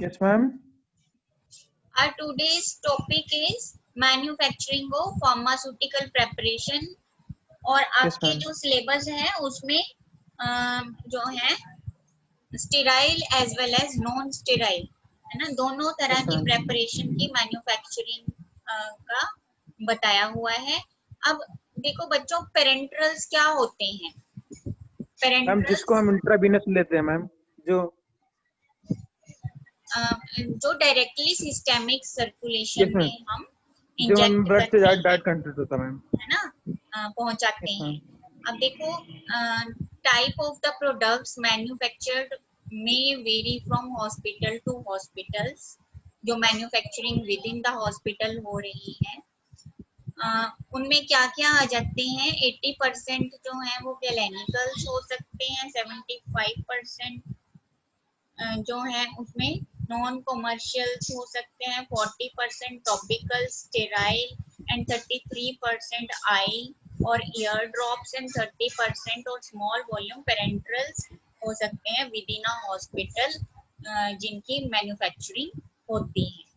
Yes, ma'am. Our today's topic is manufacturing of pharmaceutical preparation और Yes, आपके ma'am. जो syllabus है उसमें जो है sterile as well as non sterile है ना, दोनों तरह Yes, की ma'am. प्रेपरेशन की मैन्युफैक्चरिंग का बताया हुआ है। अब देखो बच्चों, पेरेंट्रल्स क्या होते हैं? मैम जिसको पेरेंट्रल्स हम इंट्रावीनस लेते हैं मैम, जो जो directly systemic yes circulation ma'am, में हम जो मैम इंजेक्ट ब्लड से करते हैं, डायरेक्ट कंट्रीट होता है मैम। है ना, पहुंचाते यस हैं। मैम। अब देखो, type of the products manufactured may vary from hospital to hospitals. जो manufacturing within the hospital हो रही है उनमें क्या क्या आ जाते हैं? 80% जो है वो क्लिनिकल्स हो सकते हैं, 75% जो है उसमें नॉन कॉमर्शियल्स हो सकते हैं, 40% टॉपिकल स्टेराइल एंड 33% आई और ईयर ड्रॉप्स एंड 30% और स्मॉल वॉल्यूम पेरेंट्रल्स हो सकते हैं विद इन अ हॉस्पिटल जिनकी मैन्युफैक्चरिंग होती है।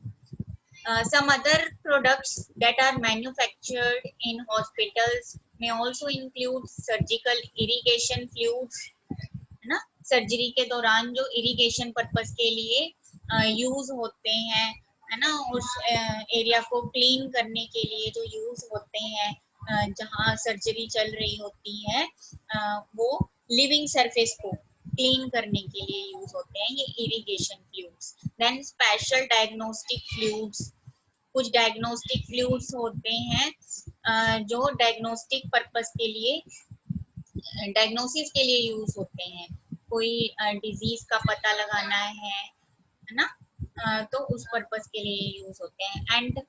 Some other products that are manufactured in hospitals may also include surgical irrigation fluids, है ना, सर्जरी के दौरान जो इरिगेशन पर्पस के लिए यूज होते हैं, है ना, उस एरिया को क्लीन करने के लिए जो यूज होते हैं जहाँ सर्जरी चल रही होती है वो लिविंग सरफेस को क्लीन करने के लिए यूज होते हैं ये irrigation fluids. Then special diagnostic fluids, कुछ डायग्नोस्टिक फ्लूइड्स होते हैं जो डायग्नोस्टिक पर्पस के लिए, डायग्नोसिस के लिए यूज होते हैं। कोई डिजीज का पता लगाना है ना, तो उस पर्पस के लिए यूज होते हैं। एंड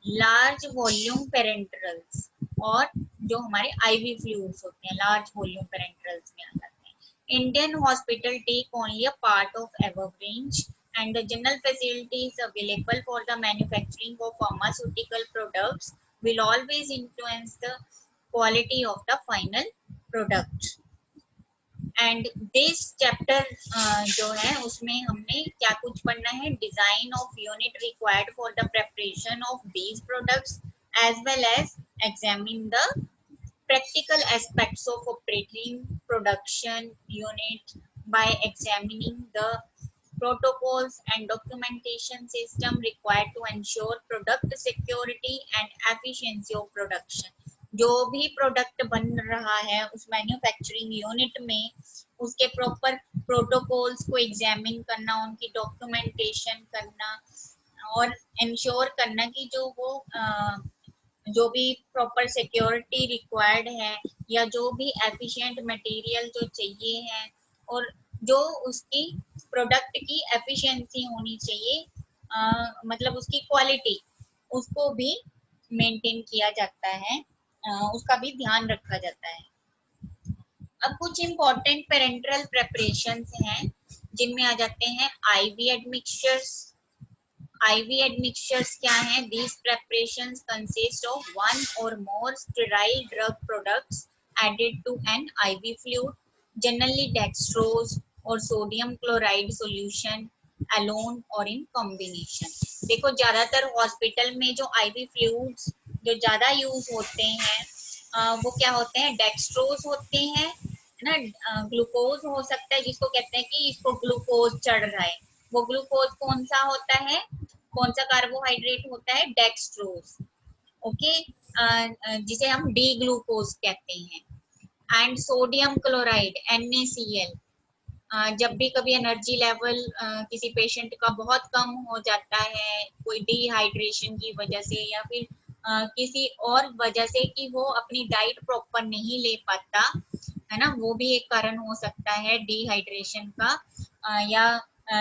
लार्ज वॉल्यूम पेरेंट्रल्स, और जो हमारे आईवी फ्लूइड्स होते हैं लार्ज वॉल्यूम पेरेंट्रल्स में आ जाते हैं। Indian hospital take only a part of above range and the general facilities available for the manufacturing of pharmaceutical products will always influence the quality of the final product. And this chapter जो है उसमें हमने क्या कुछ पढ़ना है? Design of unit required for the preparation of these products as well as examine the practical aspects of operating production unit by examining the protocols and documentation system required to ensure product security and efficiency of production. जो भी product बन रहा है उस manufacturing unit में उसके proper protocols को examine करना, उनकी डॉक्यूमेंटेशन करना और इंश्योर करना कि जो भी प्रॉपर सिक्योरिटी रिक्वायर्ड है या जो भी एफिशिएंट मटेरियल जो चाहिए है और जो उसकी प्रोडक्ट की एफिशिएंसी होनी चाहिए, मतलब उसकी क्वालिटी, उसको भी मेंटेन किया जाता है, उसका भी ध्यान रखा जाता है। अब कुछ इम्पोर्टेंट पेरेंट्रल प्रेपरेशंस हैं जिनमें आ जाते हैं आईवी एडमिक्सचर्स। IV admixtures क्या हैं? These preparations consist of one or more sterile drug products added to an IV fluid, generally dextrose or sodium chloride solution alone or in combination. देखो ज्यादातर hospital में जो IV fluids जो ज्यादा use होते हैं वो क्या होते हैं? डेक्सट्रोज होते हैं, है ना, ग्लूकोज हो सकता है जिसको कहते हैं कि इसको ग्लूकोज चढ़ रहा है। वो ग्लूकोज कौन सा होता है? कौन सा कार्बोहाइड्रेट होता है? डेक्सट्रोज। ओके, जिसे हम डी ग्लूकोज कहते हैं। एंड सोडियम क्लोराइड NaCl, जब भी कभी एनर्जी लेवल किसी पेशेंट का बहुत कम हो जाता है कोई डिहाइड्रेशन की वजह से या फिर किसी और वजह से कि वो अपनी डाइट प्रॉपर नहीं ले पाता, है ना, वो भी एक कारण हो सकता है डिहाइड्रेशन का या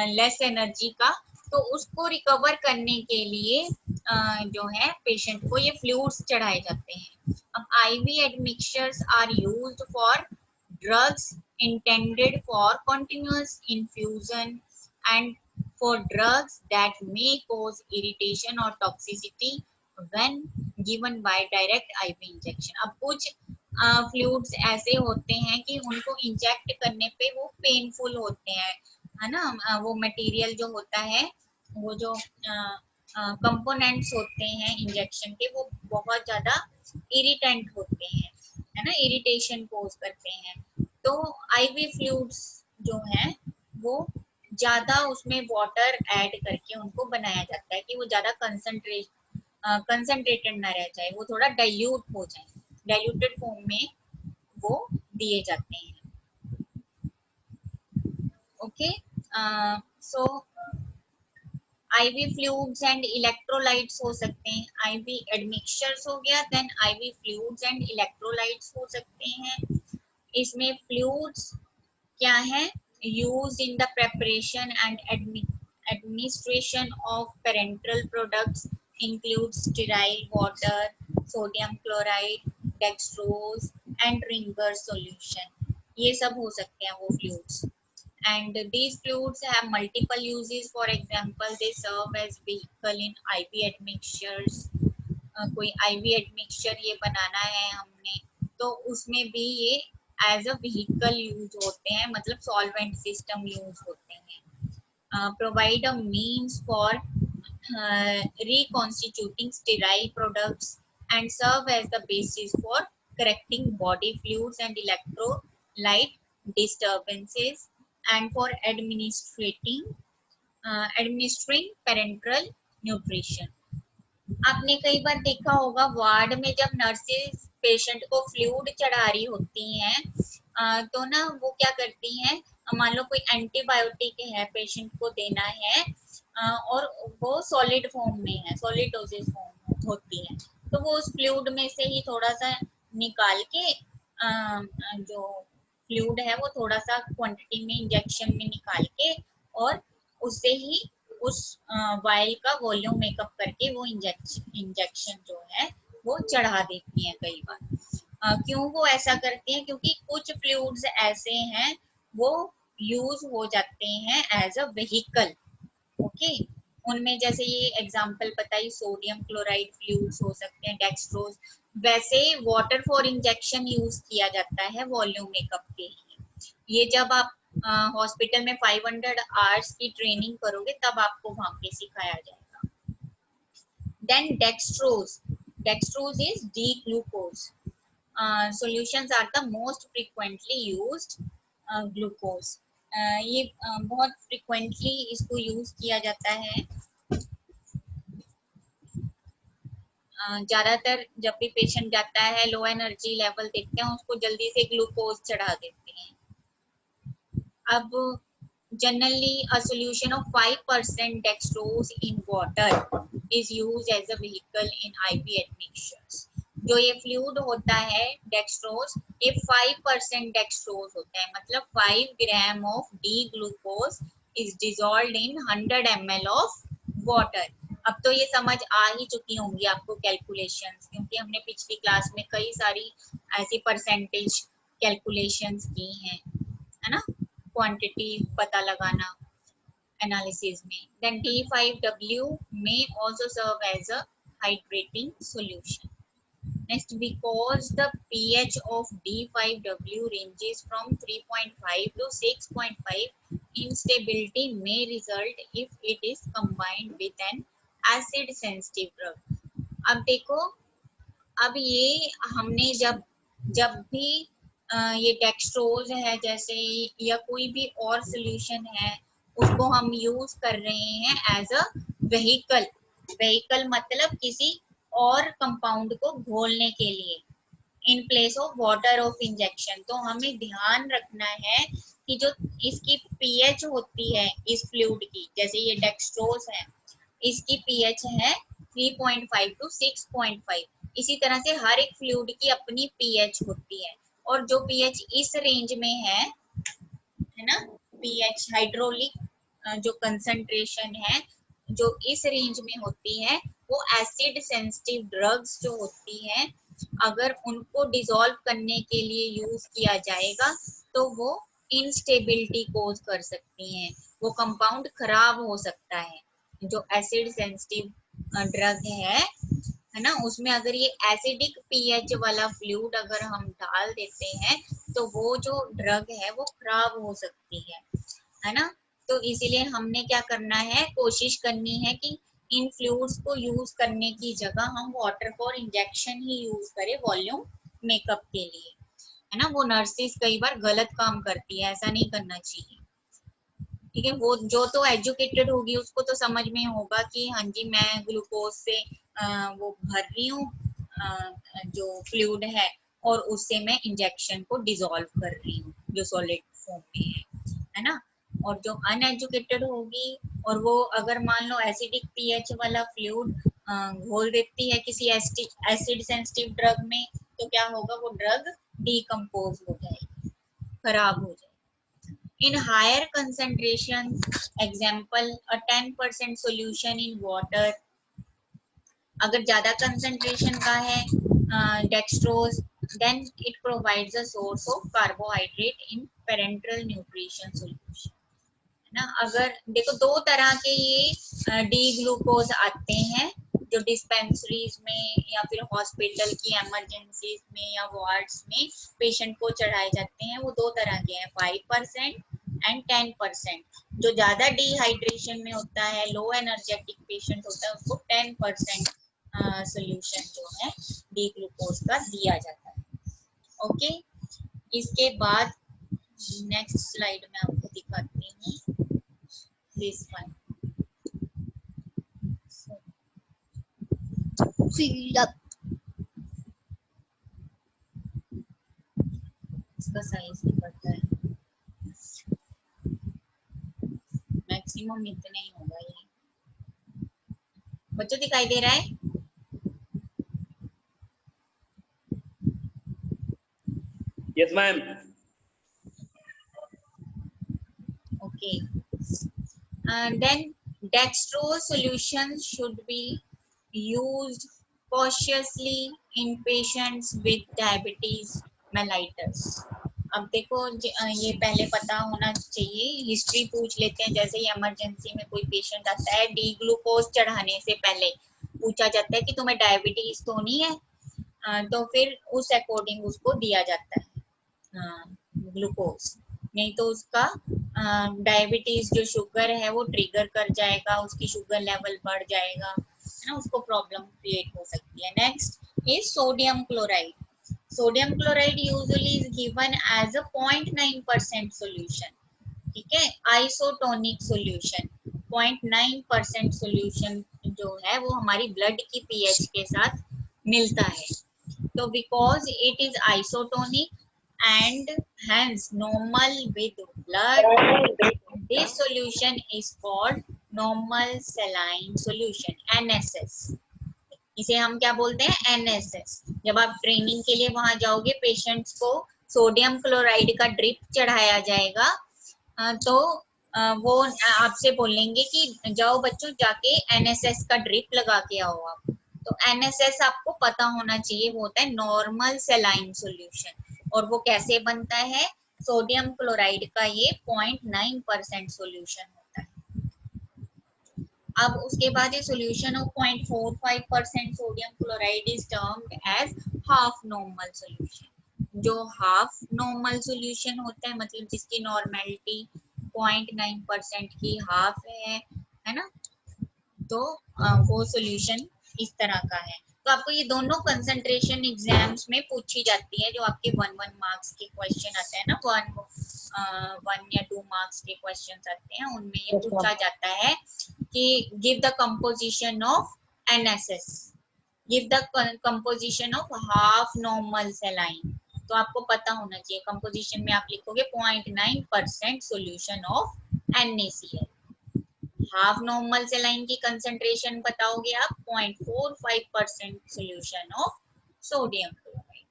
लेस एनर्जी का। तो उसको रिकवर करने के लिए जो है पेशेंट को ये फ्लूइड्स चढ़ाए जाते हैं। अब IV admixtures are used for drugs intended for continuous infusion and for drugs that may cause irritation or toxicity when given by direct IV injection. अब कुछ फ्लूइड्स ऐसे होते हैं कि उनको इंजेक्ट करने पे वो पेनफुल होते हैं, है ना, वो मटेरियल जो होता है वो जो कंपोनेंट्स होते हैं इंजेक्शन के, वो बहुत ज़्यादा इरिटेंट होते हैं, है ना, इरिटेशन कोज करते हैं। तो आईवी फ्लूइड्स जो हैं वो ज़्यादा उसमें वाटर ऐड करके उनको बनाया जाता है कि वो ज़्यादा कंसंट्रेटेड ना रह जाए, वो थोड़ा डाइल्यूट हो जाए, डाइल्यूटेड फॉर्म में वो दिए जाते हैं। Okay, so IV fluids and electrolytes हो सकते हैं, आईवी एडमिक्सचर्स हो गया, then IV fluids and electrolytes हो सकते हैं। इसमें फ्लूइड्स क्या है, use in the preparation and administration of parenteral products include sterile water, sodium chloride, dextrose and Ringer solution, ये सब हो सकते हैं वो fluids. And these fluids have multiple uses. For example, they serve as vehicle in IV admixtures. कोई IV admixture ये बनाना है हमने, तो उसमें भी ये एज अ व्हीकल यूज होते हैं, मतलब सॉल्वेंट सिस्टम यूज होते हैं। Provide a means for reconstituting sterile products and serve as the basis for correcting body fluids and electrolyte disturbances and for administering parenteral nutrition. आपने कई बार देखा होगा ward में जब नर्सेज पेशेंट को फ्लूइड चढ़ा रही होती हैं, तो ना वो क्या करती हैं, मान लो कोई एंटीबायोटिक है पेशेंट को देना है, और वो सॉलिड फॉर्म में है, सॉलिड डोजेज फॉर्म होती है, तो वो उस फ्लूइड में से ही थोड़ा सा निकाल के जो फ्लूइड है वो थोड़ा सा क्वांटिटी में इंजेक्शन में निकाल के और उससे ही उस वायल का वॉल्यूम मेकअप करके वो इंजेक्शन जो है वो चढ़ा देती हैं कई बार। क्यों वो ऐसा करती हैं, क्योंकि कुछ फ्लूइड्स ऐसे हैं वो यूज हो जाते हैं एज अ व्हीकल। ओके, उनमें जैसे ये एग्जांपल बताई, सोडियम क्लोराइड फ्लूइड्स हो सकते हैं, डेक्सट्रोज, वैसे वाटर फॉर इंजेक्शन यूज किया जाता है वॉल्यूम मेकअप के लिए। ये जब आप हॉस्पिटल में 500 आवर्स की ट्रेनिंग करोगे तब आपको वहां पे सिखाया जाएगा। Then dextrose is D glucose. Solutions are the most frequently used glucose. ये बहुत फ्रीक्वेंटली इसको यूज किया जाता है। ज्यादातर जब भी पेशेंट जाता है लो एनर्जी लेवल देखते हैं उसको जल्दी से ग्लूकोज चढ़ा देते हैं। अब generally a solution of 5% dextrose in water is used as a vehicle in IV admixtures. जो ये फ्लूइड होता है डेक्सट्रोज, ये 5% डेक्सट्रोज होता है, मतलब 5 gram of D glucose is dissolved in 100 ml of water. अब तो ये समझ आ ही चुकी होंगी आपको कैलकुलेशंस, क्योंकि हमने पिछली क्लास में कई सारी ऐसी परसेंटेज कैलकुलेशंस की हैं, है ना, क्वांटिटी पता लगाना एनालिसिस में। then D5W may also serve as a hydrating solution. Next, because the pH of D5W ranges from 3.5 to 6.5, instability may result if it is combined with an acid sensitive drug. अब देखो, अब ये हमने जब भी ये dextrose है जैसे या कोई भी और सोल्यूशन है उसको हम यूज कर रहे हैं एज अ व्हीकल। व्हीकल मतलब किसी और कंपाउंड को घोलने के लिए in place of water of injection. तो हमें ध्यान रखना है कि जो इसकी पीएच होती है इस फ्लूइड की, जैसे ये डेक्सट्रोज है इसकी पीएच है 3.5 टू 6.5, इसी तरह से हर एक फ्लूइड की अपनी पीएच होती है, और जो पीएच इस रेंज में है ना, पीएच हाइड्रोलिक जो कंसंट्रेशन है जो इस रेंज में होती है, वो एसिड सेंसिटिव ड्रग्स जो होती हैं अगर उनको डिसॉल्व करने के लिए यूज किया जाएगा तो वो इनस्टेबिलिटी कोज कर सकती हैं, वो कंपाउंड खराब हो सकता है। जो एसिड सेंसिटिव ड्रग है ना, उसमें अगर ये एसिडिक पीएच वाला फ्लूइड अगर हम डाल देते हैं तो वो जो ड्रग है वो खराब हो सकती है ना। तो इसीलिए हमने क्या करना है, कोशिश करनी है कि इन फ्लूइड्स को यूज करने की जगह हम water for injection he use करें वॉल्यूम मेकअप के लिए, है ना। वो नर्सिस कई बार गलत काम करती है, ऐसा नहीं करना चाहिए, ठीक है। वो जो तो एजुकेटेड होगी उसको तो समझ में होगा कि हाँ जी मैं ग्लूकोज से वो भर रही हूँ जो फ्लूइड और उससे मैं इंजेक्शन को डिसॉल्व कर रही हूँ जो सॉलिड फॉर्म में है ना। और जो अनएजुकेटेड होगी और वो अगर मान लो एसिडिक पीएच वाला फ्लूइड घोल देती है किसी एसिड सेंसिटिव ड्रग में, तो क्या होगा, वो ड्रग डिकम्पोज हो जाएगी, खराब हो जाएगी। In higher concentration, example a 10% solution in water, अगर ज्यादा कंसंट्रेशन का है dextrose, then it provides a source of carbohydrate in parenteral nutrition solution, है ना। अगर देखो दो तरह के ये डी ग्लूकोज आते हैं जो डिस्पेंसरीज में या फिर हॉस्पिटल की इमरजेंसीज में या वार्ड्स में पेशेंट को चढ़ाए जाते हैं, वो दो तरह के हैं, 5% एंड 10%। जो ज्यादा डिहाइड्रेशन में होता है, लो एनर्जेटिक पेशेंट होता है, उसको 10% सोल्यूशन जो है डी ग्लूकोज का दिया जाता है। ओके, इसके बाद नेक्स्ट स्लाइड में आपको दिखाती हूँ दिस वन। इसका साइज नहीं पड़ता है, मैक्सिमम इतना ही होगा ये। बच्चों दिखाई दे रहा है? Yes ma'am. Okay, then dextrose solution should be used cautiously in patients with diabetes mellitus। अब देखो ये पहले पता होना चाहिए, हिस्ट्री पूछ लेते हैं। जैसे ही इमरजेंसी में कोई पेशेंट आता है, डी ग्लूकोज चढ़ाने से पहले पूछा जाता है कि तुम्हें डायबिटीज तो नहीं है, तो फिर उस अकॉर्डिंग उसको दिया जाता है ग्लूकोज, नहीं तो उसका डायबिटीज जो शुगर है वो ट्रिगर कर जाएगा, उसकी शुगर लेवल बढ़ जाएगा, है ना, उसको प्रॉब्लम क्रिएट हो सकती है। Next is sodium chloride. Sodium chloride usually is given as a 0.9% solution, ठीक है, आइसोटोनिक सॉल्यूशन। 0.9% सॉल्यूशन जो है वो हमारी ब्लड की पीएच के साथ मिलता है, तो because it is isotonic and hence normal with blood, this solution is called normal saline solution, NSS। इसे हम क्या बोलते हैं, NSS। जब आप ट्रेनिंग के लिए वहां जाओगे, पेशेंट्स को सोडियम क्लोराइड का ड्रिप चढ़ाया जाएगा, तो वो आपसे बोलेंगे कि जाओ बच्चों जाके NSS का ड्रिप लगा के आओ आप। तो NSS आपको पता होना चाहिए, वो होता है नॉर्मल सेलाइन सॉल्यूशन। और वो कैसे बनता है, सोडियम क्लोराइड का ये 0.9% सॉल्यूशन होता है। अब उसके बाद ये solution of 0.45% sodium chloride is termed as half normal solution. जो हाफ नॉर्मल सॉल्यूशन होता है, मतलब जिसकी नॉर्मेलिटी 0.9% की हाफ है ना, तो वो सॉल्यूशन इस तरह का है। तो आपको ये दोनों कंसंट्रेशन एग्जाम्स में पूछी जाती है, जो आपके 1 मार्क्स के क्वेश्चन आते हैं ना, 1 या 2 मार्क्स के क्वेश्चन आते हैं, उनमें ये पूछा जाता है कि give the composition of NSS, give the composition of half normal saline. तो आपको पता होना चाहिए, कंपोजिशन में आप लिखोगे 0.9% solution of NaCl। Half normal saline की कंसंट्रेशन बताओगे आप 0.45% सॉल्यूशन ऑफ सोडियम क्लोराइड।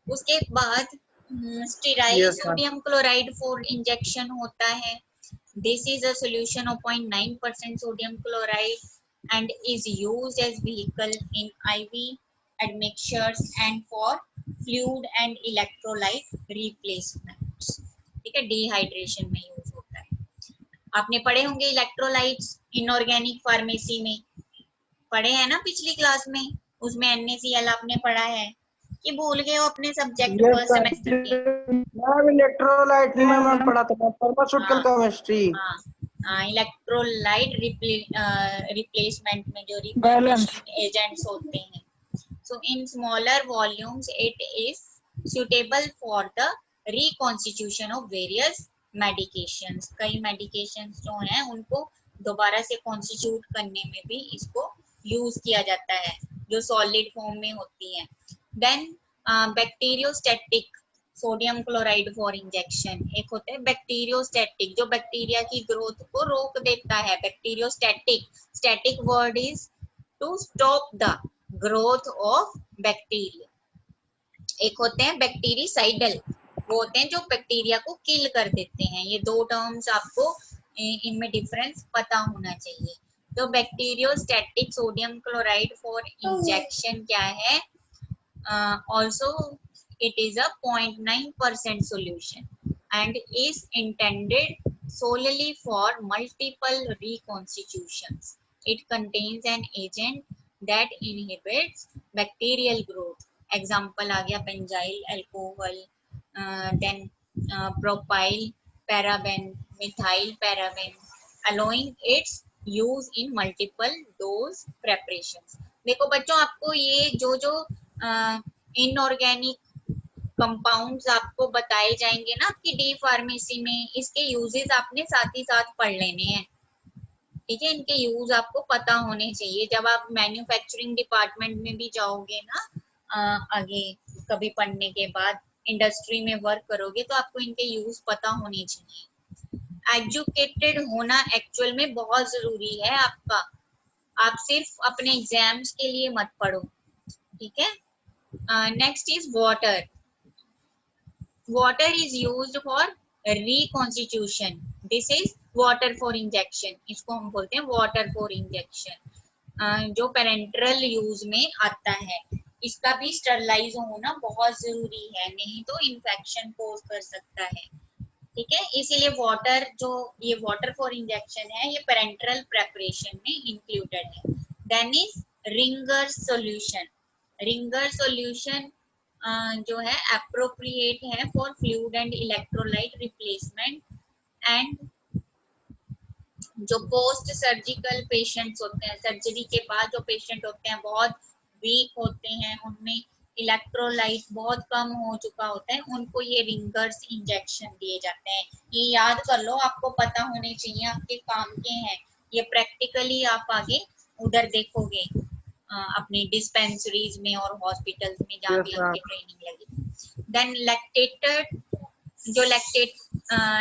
उसके बाद sterile sodium chloride for injection होता है। This is a solution of 0.9% sodium chloride and is used as vehicle in IV admixtures and for fluid and electrolyte replacements, ठीक है, dehydration में use होता है। आपने पढ़े होंगे इलेक्ट्रोलाइट्स इनऑर्गेनिक फार्मेसी में, पढ़े हैं ना पिछली क्लास में, उसमें NaCl आपने पढ़ा है कि भूल गए हो अपने सब्जेक्ट फर्स्ट सेमेस्टर के? मैम इलेक्ट्रोलाइट में मैं पढ़ा था फार्मास्यूटिकल केमिस्ट्री। इलेक्ट्रोलाइट रिप्लेसमेंट में जो बैलेंस रिप्लेसमेंट एजेंट्स होते हैं, so in smaller volumes it is suitable for the reconstitution of various medications। कई medications जो हैं उनको दोबारा से कॉन्स्टिट्यूट करने में भी इसको यूज किया जाता है जो सॉलिड फॉर्म में होती हैं। Then bacteriostatic sodium chloride for injection, एक होता है बैक्टीरियोस्टैटिक जो बैक्टीरिया की ग्रोथ को रोक देता है। Bacteriostatic, static word is to stop the growth of bacteria. एक होते हैं बैक्टीरिसाइडल, वो होते हैं जो बैक्टीरिया को किल कर देते हैं। ये दो टर्म्स आपको इनमें डिफरेंस पता होना चाहिए। तो bacteriostatic sodium chloride for injection क्या है? Also it is a 0.9% solution and is intended solely for multiple reconstitutions. It contains an agent that inhibits bacterial growth. Example आ गया benzyl alcohol, then propyl paraben, methyl paraben, allowing its use in multiple dose preparations। देखो बच्चों, आपको ये जो inorganic compounds आपको बताए जाएंगे ना आपकी डी फार्मेसी में, इसके यूजेस आपने साथ ही साथ पढ़ लेने हैं। ठीक है, इनके यूज आपको पता होने चाहिए। जब आप मैन्युफैक्चरिंग डिपार्टमेंट में भी जाओगे ना आगे कभी पढ़ने के बाद इंडस्ट्री में वर्क करोगे तो आपको इनके यूज पता होने चाहिए। एजुकेटेड होना एक्चुअल में बहुत जरूरी है आपका। आप सिर्फ अपने एग्जाम्स के लिए मत पढ़ो, ठीक है। Next is water. Water is used for reconstitution. This is water for injection, इसको हम बोलते हैं वाटर फॉर इंजेक्शन, जो पेरेंटरल यूज में आता है। इसका भी स्टरलाइज होना बहुत जरूरी है, नहीं तो इन्फेक्शन कोज कर सकता है। ठीक है, इसीलिए वाटर जो ये वाटर फॉर इंजेक्शन है ये पेरेंटरल प्रेपरेशन में इंक्लूडेड है। Then is Ringer solution. Ringer solution जो है एप्रोप्रिएट है for fluid and electrolyte replacement and जो पोस्ट सर्जिकल पेशेंट्स होते हैं, सर्जरी के बाद जो पेशेंट होते हैं बहुत वीक होते हैं, उनमें इलेक्ट्रोलाइट बहुत कम हो चुका होता है, उनको ये रिंगर्स इंजेक्शन दिए जाते हैं। ये याद कर लो, आपको पता होने चाहिए, आपके काम के हैं ये। प्रैक्टिकली आप आगे उधर देखोगे अपनी डिस्पेंसरीज में और हॉस्पिटल्स में जहाँ भी आपकी ट्रेनिंग लगी। देन लैक्टेटेड, जो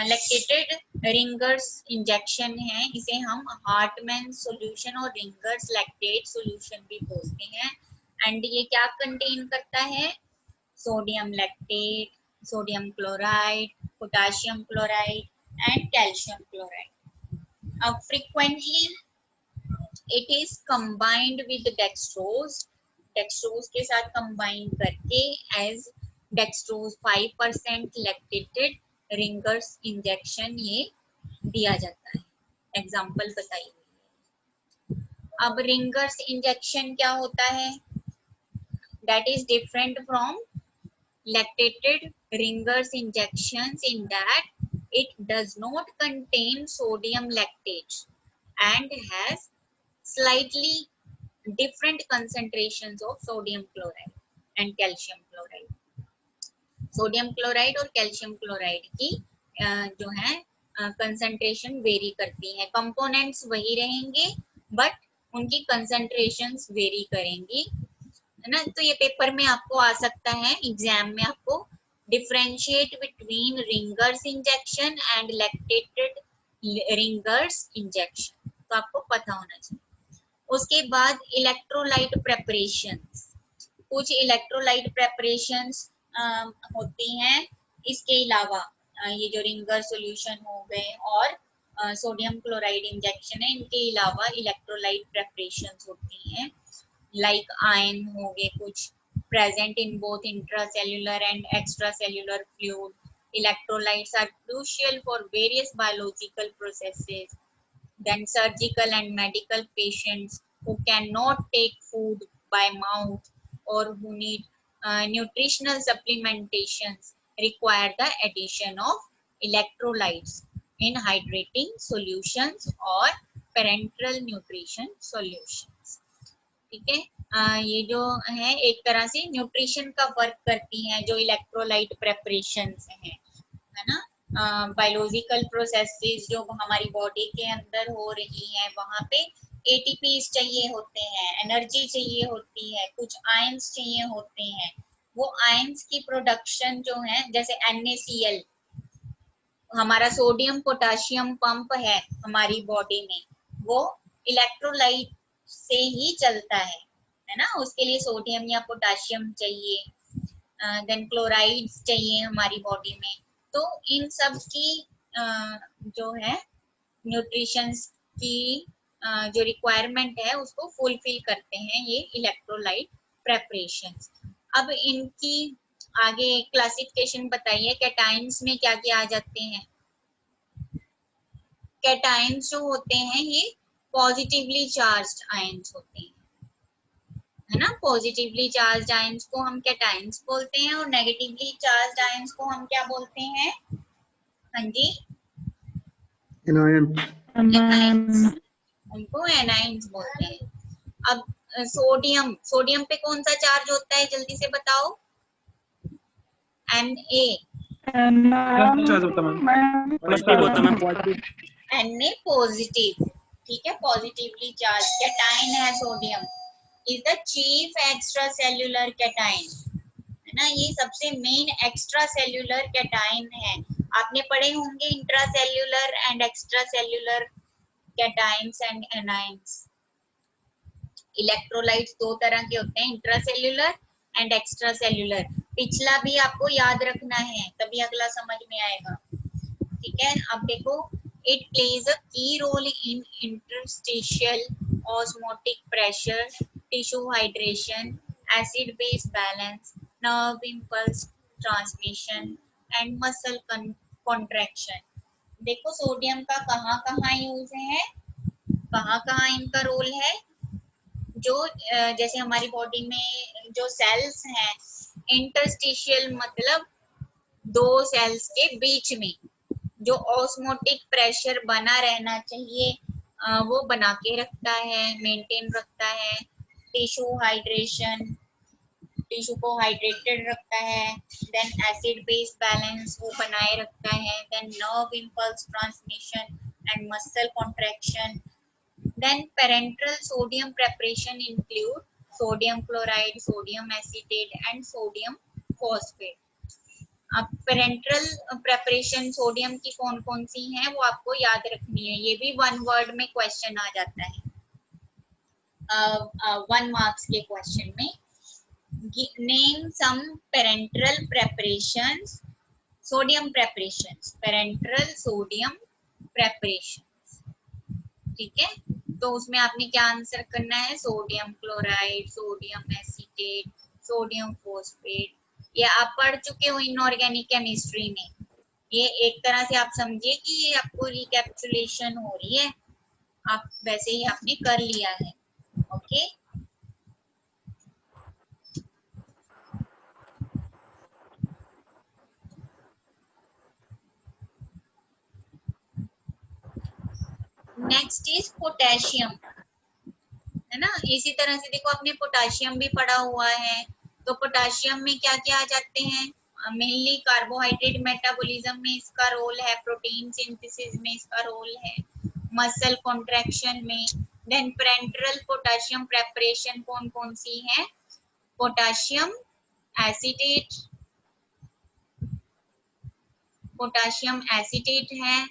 लैक्टेटेड रिंगर्स इंजेक्शन है इसे हम हार्टमैन सॉल्यूशन और रिंगर्स लैक्टेट सॉल्यूशन भी बोलते हैं। एंड ये क्या कंटेन करता है? Sodium lactate, sodium chloride, potassium chloride and calcium chloride. अब frequently it is combined with dextrose. Dextrose के साथ कंबाइन करके as dextrose 5% lactated Ringer's injection ये दिया जाता है। एग्जाम्पल बताइए। अब रिंगर्स इंजेक्शन क्या होता है? That is different from lactated ringers injections in that it does not contain sodium lactate and has slightly different concentrations of sodium chloride and calcium chloride. Sodium chloride और calcium chloride की जो है concentration very करती है। Components वही रहेंगे but उनकी concentrations very करेंगी, है ना। तो ये पेपर में आपको आ सकता है, एग्जाम में आपको differentiate between Ringer's injection and lactated Ringer's injection, तो आपको पता होना चाहिए। उसके बाद इलेक्ट्रोलाइट प्रेपरेशंस। कुछ इलेक्ट्रोलाइट प्रेपरेशंस होती हैं इसके अलावा, ये जो रिंगर सॉल्यूशन हो गए और सोडियम क्लोराइड इंजेक्शन है, इनके अलावा इलेक्ट्रोलाइट प्रेपरेशंस होती हैं लाइक आयन हो गए कुछ present in both intracellular and extracellular fluid. Electrolytes are crucial for various biological processes. Then surgical and medical patients who cannot take food by mouth or who need nutritional supplementations require the addition of electrolytes in hydrating solutions or parenteral nutrition solutions. ठीक है, ये जो है एक तरह से nutrition का work करती हैं जो इलेक्ट्रोलाइट प्रेपरेशंस हैं, है ना। बायोलॉजिकल प्रोसेसेस जो हमारी बॉडी के अंदर हो रही है, वहां पे एटीपीज चाहिए होते हैं, एनर्जी चाहिए होती है, कुछ आयंस चाहिए होते हैं। वो आयंस की प्रोडक्शन जो है, जैसे NaCl, हमारा सोडियम पोटाशियम पंप है हमारी बॉडी में, वो इलेक्ट्रोलाइट से ही चलता है ना। उसके लिए सोडियम या पोटाशियम चाहिए, देन क्लोराइड्स चाहिए हमारी बॉडी में। तो इन सब की जो है न्यूट्रिशंस की जो रिक्वायरमेंट है उसको फुलफिल करते हैं ये इलेक्ट्रोलाइट प्रेपरेशंस। अब इनकी आगे क्लासिफिकेशन बताइए, कैटाइन्स में क्या क्या आ जाते हैं। कैटाइन्स जो होते हैं ये पॉजिटिवली चार्ज्ड आयंस होते हैं, है ना। पॉजिटिवली चार्ज्ड आयंस को हम कैटाइन्स बोलते हैं और नेगेटिवली चार्ज्ड आयंस को हम क्या बोलते हैं? हाँ जी, एनायंस, उनको एनायंस बोलते हैं। अब सोडियम पे कौन सा चार्ज होता है, जल्दी से बताओ। चार्ज होता मैम, पॉजिटिव होता मैम, पॉजिटिव। Na पॉजिटिव, ठीक है, पॉजिटिवली चार्ज कैटाइन है sodium, is the chief extra cellular cation, है ना। ये सबसे मेन एक्स्ट्रा सेल्यूलर कैटाइन है। आपने पढ़े होंगे intracellular and extracellular cations and anions. Electrolytes दो तरह के होते हैं, intracellular and extracellular. पिछला भी आपको याद रखना है, तभी अगला समझ में आएगा, ठीक है। अब देखो, it plays a key role in interstitial osmotic pressure, tissue hydration, acid base balance, nerve impulse transmission and muscle contraction। देखो सोडियम का कहाँ कहाँ यूज है, कहाँ कहाँ इनका रोल है। जो जैसे हमारी बॉडी में जो सेल्स हैं, इंटरस्टिशियल मतलब दो सेल्स के बीच में जो ऑस्मोटिक प्रेशर बना रहना चाहिए, वो बना के रखता है, मेंटेन रखता है। टिश्यू हाइड्रेशन, टिश्यू को हाइड्रेटेड रखता है। देन एसिड बेस बैलेंस वो बनाए रखता है। Then nerve impulse transmission and muscle contraction. Then parenteral sodium preparation include sodium chloride, sodium acetate and sodium phosphate. अब पेरेंटरल प्रेपरेशन सोडियम की कौन कौन सी हैं वो आपको याद रखनी है। ये भी वन वर्ड में क्वेश्चन आ जाता है, 1 मार्क्स के क्वेश्चन में। Name some parenteral preparations, sodium preparations, parenteral sodium preparations, ठीक है। तो उसमें आपने क्या आंसर करना है, sodium chloride, sodium acetate, sodium phosphate. ये आप पढ़ चुके हो इनऑर्गेनिक केमिस्ट्री में। ये एक तरह से आप समझिए कि ये आपको रिकैप्सुलेशन हो रही है, आप वैसे ही आपने कर लिया है, ओके। नेक्स्ट इज पोटेशियम, है ना। इसी तरह से देखो, आपने पोटेशियम भी पढ़ा हुआ है। तो पोटेशियम में क्या क्या आ जाते हैं, मेनली कार्बोहाइड्रेट मेटाबॉलिज्म में इसका रोल है, प्रोटीन सिंथेसिस में इसका रोल है, मसल कॉन्ट्रैक्शन में। देन पेरेंटरल पोटेशियम प्रेपरेशन कौन कौन सी है, पोटेशियम एसीटेट, पोटेशियम एसीटेट है,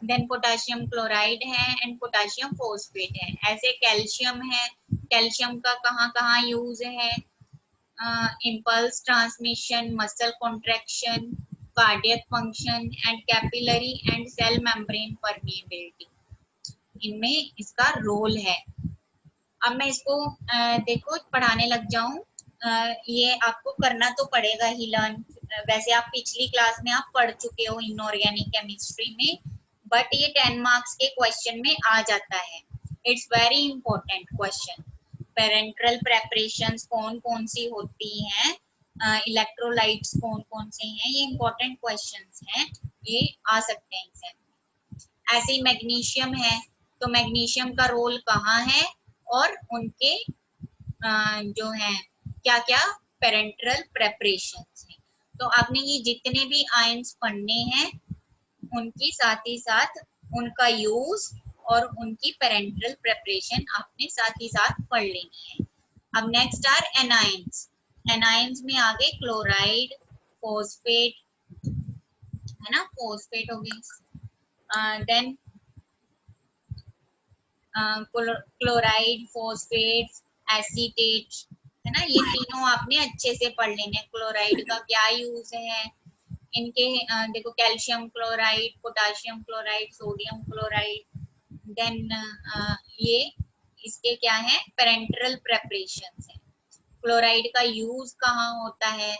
देन पोटेशियम क्लोराइड है एंड पोटेशियम फॉस्फेट है। ऐसे कैल्शियम है, कैल्शियम का कहाँ कहाँ यूज है, impulse transmission, muscle contraction, cardiac function and capillary and cell membrane permeability, इनमें इसका रोल है। अब मैं इसको देखो पढ़ाने लग जाऊं, ये आपको करना तो पड़ेगा ही लर्न। वैसे आप पिछली क्लास में आप पढ़ चुके हो इनऑर्गेनिक केमिस्ट्री में, बट ये 10 मार्क्स के क्वेश्चन में आ जाता है। It's very important question. Parenteral preparations कौन कौन सी होती हैं, इलेक्ट्रोलाइट्स कौन कौन से हैं, ये इंपॉर्टेंट क्वेश्चंस हैं, ये आ सकते हैं एग्जाम में। ऐसे ही मैग्नीशियम है, तो मैग्नीशियम का रोल कहाँ है और उनके जो है क्या क्या पेरेंटल प्रेपरेशंस हैं। तो आपने ये जितने भी आयंस पढ़ने हैं उनकी साथ ही साथ उनका यूज और उनकी पेरेंटल प्रेपरेशन आपने साथ ही साथ पढ़ लेनी है। अब नेक्स्ट आर एनायंस। एनायंस में आगे क्लोराइड, फॉस्फेट है ना, फॉस्फेट हो गई, देन क्लोराइड, फॉस्फेट, एसीटेट है ना, ये तीनों आपने अच्छे से पढ़ लेने। क्लोराइड का क्या यूज है, इनके देखो calcium chloride, potassium chloride, sodium chloride, then ये इसके क्या है पेरेंटल प्रेपरेशंस है। क्लोराइड का यूज कहाँ होता है,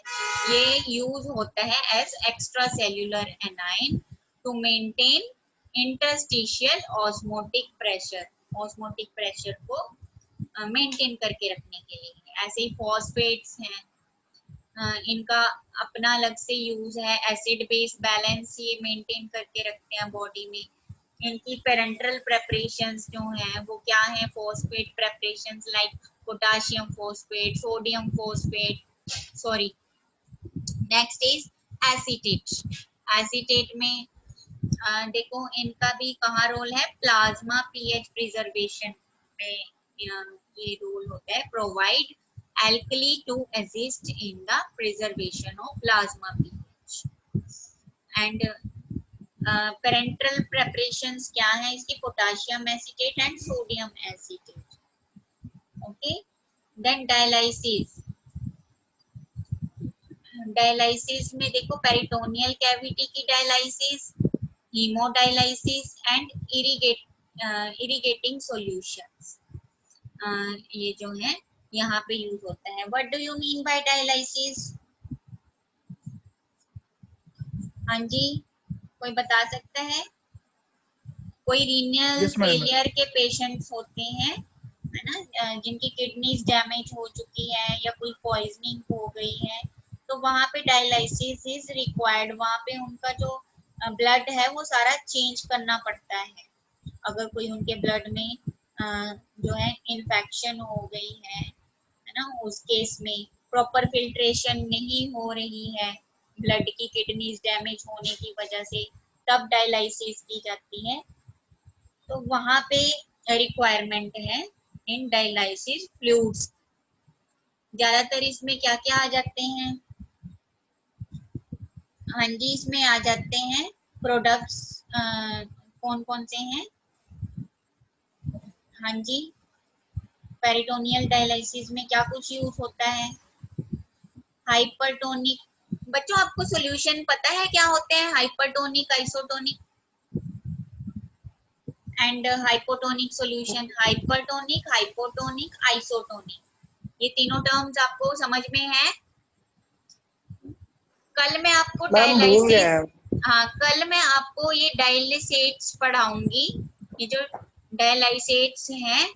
ये यूज होता है as extracellular anion to maintain interstitial osmotic pressure, osmotic pressure को मेंटेन करके रखने के लिए। ऐसे ही फॉस्फेट्स हैं, इनका अपना अलग से यूज है, एसिड बेस बैलेंस ये मेंटेन करके रखते हैं बॉडी में। इनकी पेरेंटल प्रेपरेशंस जो हैं वो क्या है, phosphate preparations like potassium phosphate, sodium phosphate, sorry next is acetate. Acetate में देखो इनका भी कहाँ रोल है, प्लाज्मा पीएच प्रिजर्वेशन में ये रोल होता है, provide alkali to assist in the preservation of plasma pH and parenteral preparations क्या है इसकी, potassium acetate and sodium acetate. Okay, then dialysis. Dialysis में देखो पेरिटोनियल कैविटी की dialysis, haemodialysis and irrigating solutions, ये जो है यहाँ पे यूज होता है। What do you mean by dialysis? हाँ जी, कोई बता सकता है? कोई रीनल Yes, madam. फेलियर के पेशेंट्स होते हैं है ना, जिनकी किडनीज डैमेज हो चुकी है या कोई पॉइजनिंग हो गई है, तो वहाँ पे डायलाइसिस इज रिक्वायर्ड। वहाँ पे उनका जो ब्लड है वो सारा चेंज करना पड़ता है। अगर कोई उनके ब्लड में जो है इन्फेक्शन हो गई है ना, उस केस में प्रॉपर फिल्ट्रेशन नहीं हो रही है ब्लड की, किडनीज डैमेज होने की वजह से, तब डायलाइसिस की जाती है। तो वहां पे रिक्वायरमेंट है इन डायलाइसिस फ्लूइड्स। ज्यादातर इसमें क्या क्या आ जाते हैं? हाँ जी, इसमें आ जाते हैं प्रोडक्ट्स, कौन कौन से हैं? हाँ जी, पेरिटोनियल डायलाइसिस में क्या कुछ यूज होता है? हाइपरटोनिक। बच्चों आपको सॉल्यूशन पता है क्या होते हैं? Hypertonic, isotonic and hypotonic solution. Hypertonic, hypotonic, isotonic, ये तीनों टर्म्स आपको समझ में है? कल मैं आपको मैम भूल गए डायलाइसिस, हैं। हाँ कल मैं आपको ये डायलिसेट्स पढ़ाऊंगी। ये जो डायलाइसेट्स हैं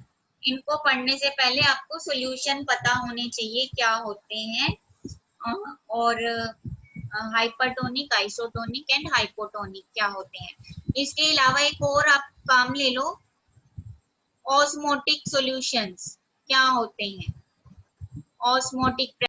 इनको पढ़ने से पहले आपको सॉल्यूशन पता होने चाहिए क्या होते हैं, और हाइपरटोनिक, आइसोटोनिक एंड हाइपोटोनिक क्या होते हैं। इसके अलावा एक और आप काम ले लो, ऑस्मोटिक सॉल्यूशंस क्या होते हैं? ऑस्मोटिक